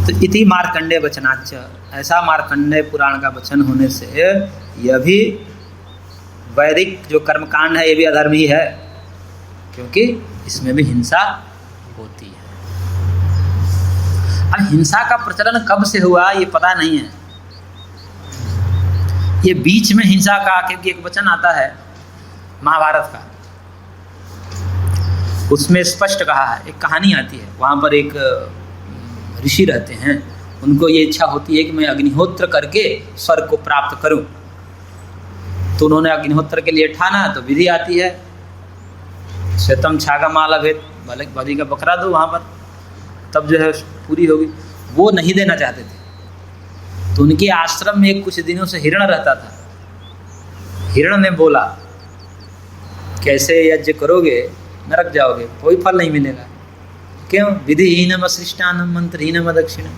तो इति मार्कंडेय वचनाच्च, ऐसा मार्कंडेय पुराण का वचन होने से यह भी वैदिक जो कर्मकांड है ये भी अधर्म ही है, क्योंकि इसमें भी हिंसा होती है। अब हिंसा का प्रचलन कब से हुआ ये पता नहीं है। ये बीच में हिंसा का, क्योंकि एक वचन आता है महाभारत का, उसमें स्पष्ट कहा है, एक कहानी आती है, वहाँ पर एक ऋषि रहते हैं, उनको ये इच्छा होती है कि मैं अग्निहोत्र करके स्वर्ग को प्राप्त करूं। तो उन्होंने अग्निहोत्र के लिए ठाना, तो विधि आती है श्वेतम छागमाला भेद बलि का बकरा दो वहाँ पर, तब जो है पूरी होगी। वो नहीं देना चाहते थे, तो उनके आश्रम में कुछ दिनों से हिरण रहता था। हिरण ने बोला कैसे यज्ञ करोगे नरक जाओगे, कोई फल नहीं मिलेगा। क्यों? विधिहीनम असृष्टानम मंत्रहीनम दक्षिणम,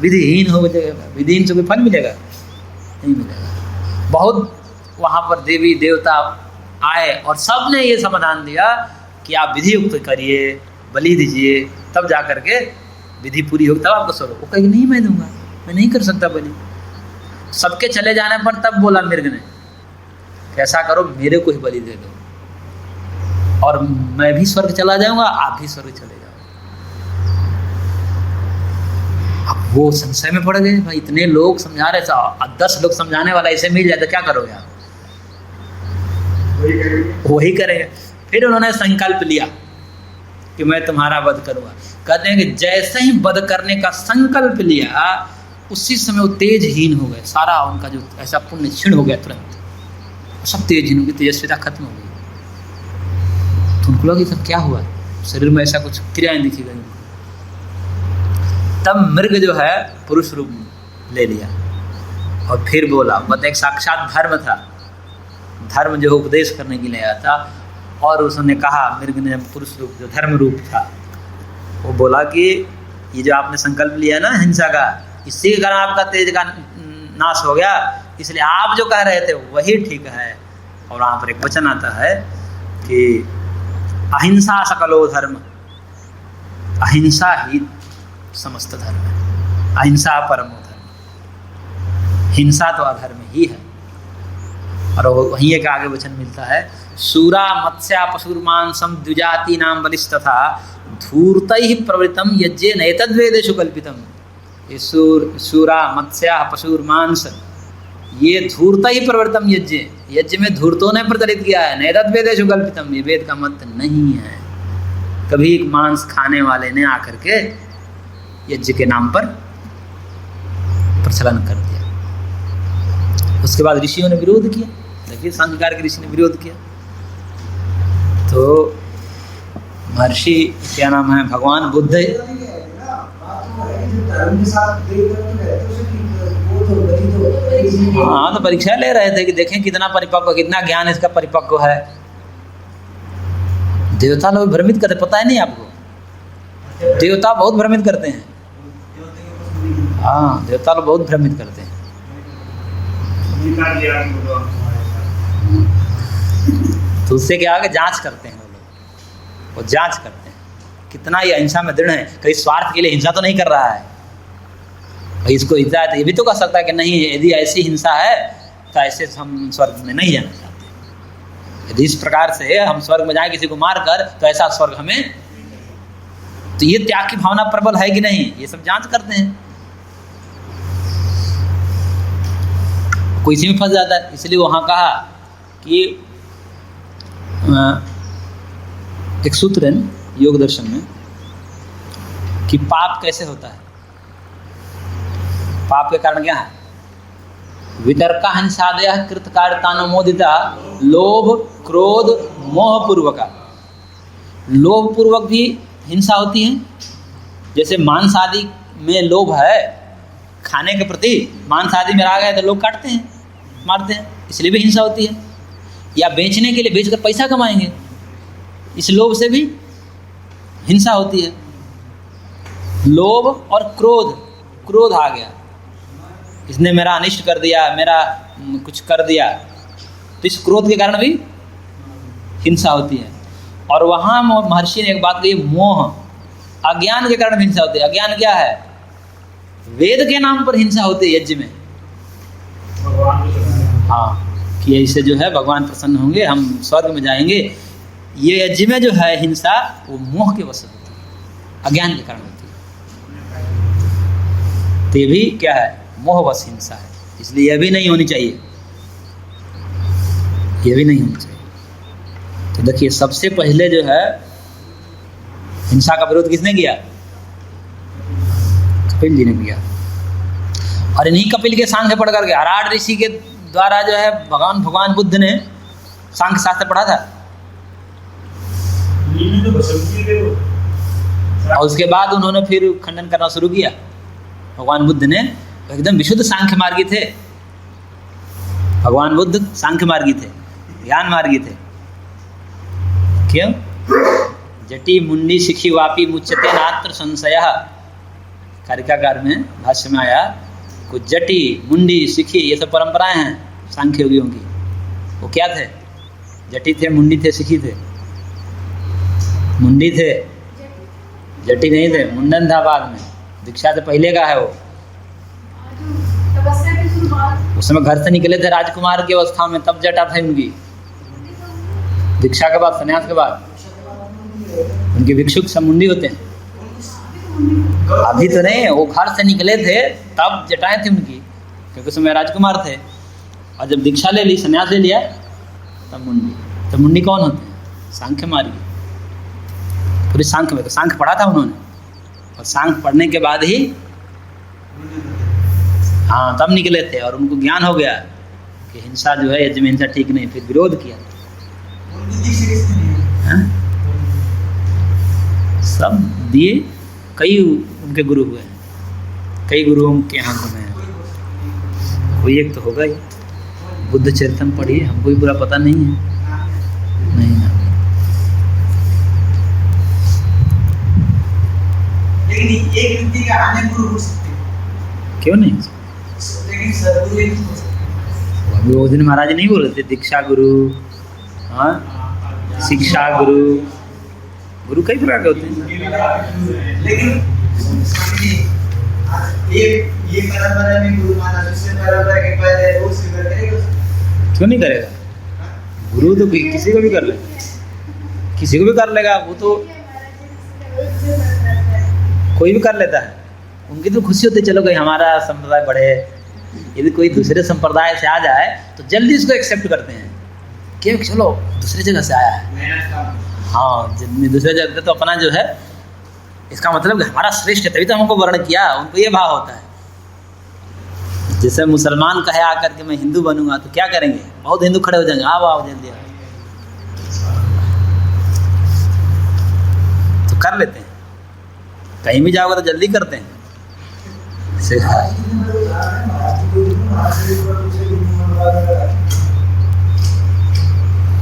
विधिहीन हो जाएगा, विधिहीन से कोई फल मिलेगा? नहीं मिलेगा। बहुत वहाँ पर देवी देवता आए और सब ने ये समाधान दिया कि आप विधि युक्त करिए, बलि दीजिए, तब जा करके विधि पूरी होगी, तब आपको स्वर्ग। वो कहेगी नहीं मैं दूंगा, मैं नहीं कर सकता बलि। सबके चले जाने पर तब बोला मृग ने, कैसा करो मेरे को ही बलि दे दो और मैं भी स्वर्ग चला जाऊंगा, आप भी स्वर्ग चले जाओ। अब वो संशय में पड़ गए, भाई इतने लोग समझा रहे थे, 10 लोग समझाने वाला इसे मिल जाए तो क्या करोगे आप? वही करेंगे। फिर उन्होंने संकल्प लिया कि मैं तुम्हारा वध करूंगा। कहते हैं कि जैसे ही वध करने का संकल्प लिया, उसी समय वो तेजहीन हो गए। सारा उनका जो ऐसा पुण्य क्षीण हो गया, तुरंत सब तेजहीन हो गए, तेजस्विता खत्म हो गई। तो उनको लगा कि सब क्या हुआ, शरीर में ऐसा कुछ क्रियाएं दिखी गई। तब मृग जो है पुरुष रूप ले लिया और फिर बोला, मतलब एक साक्षात धर्म था, धर्म जो उपदेश करने के लिए आया था। और उसने कहा, मृग ने पुरुष रूप जो धर्म रूप था, वो बोला कि ये जो आपने संकल्प लिया ना हिंसा का, इसी के कारण आपका तेज का नाश हो गया, इसलिए आप जो कह रहे थे वही ठीक है। और वहाँ पर एक वचन आता है कि अहिंसा सकलो धर्म, अहिंसा ही समस्त धर्म है, अहिंसा परमो धर्म, हिंसा तो अधर्म ही है। और वहीं एक आगे वचन मिलता है, सूरा मत्स्या पशुर्मांसम द्विजाति नाम बलिस्तथा धूर्तैः प्रवृत्तम यज्ञे नैतद्वेदेषु कल्पितम। ये सूरा मत्स्या पशुर्मांस, ये धूर्तैः प्रवृत्तम यज्ञ, यज्ञ में धूर्तों ने प्रचलित किया है, नैतद्वेदेषु कल्पितम, ये वेद का मत नहीं है। कभी एक मांस खाने वाले ने आकर के यज्ञ के नाम पर प्रचलन कर दिया। उसके बाद ऋषियों ने विरोध किया, देखिए संघकार के ऋषि ने विरोध किया। तो महर्षि क्या नाम है, भगवान बुद्ध, हाँ तो परीक्षा ले रहे थे कि देखें कितना परिपक्व, कितना ज्ञान इसका परिपक्व है। देवता लोग भ्रमित करते, पता है नहीं आपको? देवता बहुत भ्रमित करते हैं। हाँ, देवता लोग बहुत भ्रमित करते हैं। तो उससे क्या आगे जांच करते हैं वो जांच करते हैं कितना ये अहिंसा में दृढ़ है, कहीं स्वार्थ के लिए हिंसा तो नहीं कर रहा है। भाई इसको हिंसा है तो ये भी तो कह सकता है कि नहीं, यदि ऐसी हिंसा है तो ऐसे हम स्वर्ग में नहीं जाना चाहते। यदि इस प्रकार से हम स्वर्ग में जाए किसी को मार कर, तो ऐसा स्वर्ग हमें, तो ये त्याग की भावना प्रबल है कि नहीं, ये सब जांच करते हैं। कोई इसी में फंस जाता है। इसलिए वहाँ कहा कि एक सूत्र है ना योग दर्शन में कि पाप कैसे होता है। पाप के कारण क्या है? वितर्का हंसादय कृतकार्यतानुमोदिता लोभ क्रोध मोह पूर्वका। लोभ पूर्वक भी हिंसा होती है, जैसे मांस आदि में लोभ है, खाने के प्रति मांस आदि में आ गए तो लोग काटते हैं, मारते हैं, इसलिए भी हिंसा होती है। या बेचने के लिए, बेचकर पैसा कमाएंगे, इस लोभ से भी हिंसा होती है। लोभ और क्रोध, क्रोध आ गया, इसने मेरा अनिष्ट कर दिया, मेरा कुछ कर दिया, तो इस क्रोध के कारण भी हिंसा होती है। और वहाँ महर्षि ने एक बात कही, मोह, अज्ञान के कारण हिंसा होती है। अज्ञान क्या है? वेद के नाम पर हिंसा होती है यज्ञ में। हाँ, कि ऐसे जो है भगवान प्रसन्न होंगे, हम स्वर्ग में जाएंगे। ये यज्ञ में जो है हिंसा वो मोह के वश होती है, अज्ञान के कारण होती है। तो ये भी क्या है, मोहवश हिंसा है, इसलिए यह भी नहीं होनी चाहिए, ये भी नहीं होनी चाहिए। तो देखिए सबसे पहले जो है हिंसा का विरोध किसने किया? कपिल जी ने किया। और इन्हीं कपिल के सांख्य पढ़ करके हराड ऋषि के द्वारा जो है भगवान बुद्ध ने सांख्य शास्त्र पढ़ा था। और उसके बाद उन्होंने फिर खंडन करना शुरू किया। भगवान बुद्ध ने एकदम विशुद्ध सांख्य मार्गी थे, भगवान बुद्ध सांख्य मार्गी थे, ज्ञान मार्गी थे। क्यों? जटी मुंडी शिखी वापी मुच्यते नात्र संशयः। कारिकाकार में भाष्य में आया कुछ जटी मुंडी शिखी ये सब परंपराएं हैं सांख्य योगियों की। वो क्या थे? जटी थे, मुंडी थे, शिखी थे। मुंडी थे, जटी नहीं थे, मुंडन था बाद में, दीक्षा से पहले का है वो। उस समय घर से निकले थे राजकुमार की अवस्था में, तब जटा था उनकी। दीक्षा के बाद, संन्यास के बाद उनके भिक्षुक सब मुंडी होते हैं। अभी तो नहीं, वो घर से निकले थे तब जटाएं थी उनकी, क्योंकि उस समय राजकुमार थे। और जब दीक्षा ले ली, संन्यास ले लिया, तब मुंडी। तो मुंडी कौन होते हैं? सांख्य मार्गी। पूरी सांख्य में, तो सांख्य पढ़ा था उन्होंने, और सांख्य पढ़ने के बाद ही हाँ तब निकले थे। और उनको ज्ञान हो गया कि हिंसा जो है यज्ञ में हिंसा ठीक नहीं, फिर विरोध किया। सब दिए, कई उनके गुरु हुए हैं, कई गुरुओं के यहाँ घूमे हैं, कोई एक तो होगा ही। बुद्ध चरितम पढ़िए, हमको भी पूरा पता नहीं है। नहीं ना, लेकिन एक व्यक्ति का अन्य गुरु हो सकते हैं, क्यों नहीं? लेकिन सदगुरु एक हो सकते हैं। अभी वो दिन महाराज नहीं बोल रहे थे दीक्षा गुरु, हाँ शिक्षा गुरु, गुरु कई प्रकार के होते हैं। लेकिन ये परंपरा में गुरु माना, दूसरे परंपरा के पहले वो स्वीकार करेगा? क्यों नहीं करेगा? गुरु तो किसी को भी कर ले, किसी को भी कर लेगा, वो तो कोई भी कर लेता है। उनकी तो खुशी होती है, चलो कोई हमारा संप्रदाय बढ़े। यदि कोई दूसरे संप्रदाय से आ जाए तो जल्दी उसको एक्सेप्ट करते हैं कि चलो दूसरी जगह से आया है। हाँ, दूसरे जगह तो अपना जो है, इसका मतलब कि हमारा श्रेष्ठ है तभी तो हमको वर्ण किया, उनको ये भाव होता है। जैसे मुसलमान कहे आकर के मैं हिंदू बनूंगा तो क्या करेंगे? बहुत हिंदू खड़े हो जाएंगे, आओ आओ जल्दी आओ, तो कर लेते हैं। कहीं भी जाओगे तो जल्दी करते हैं। से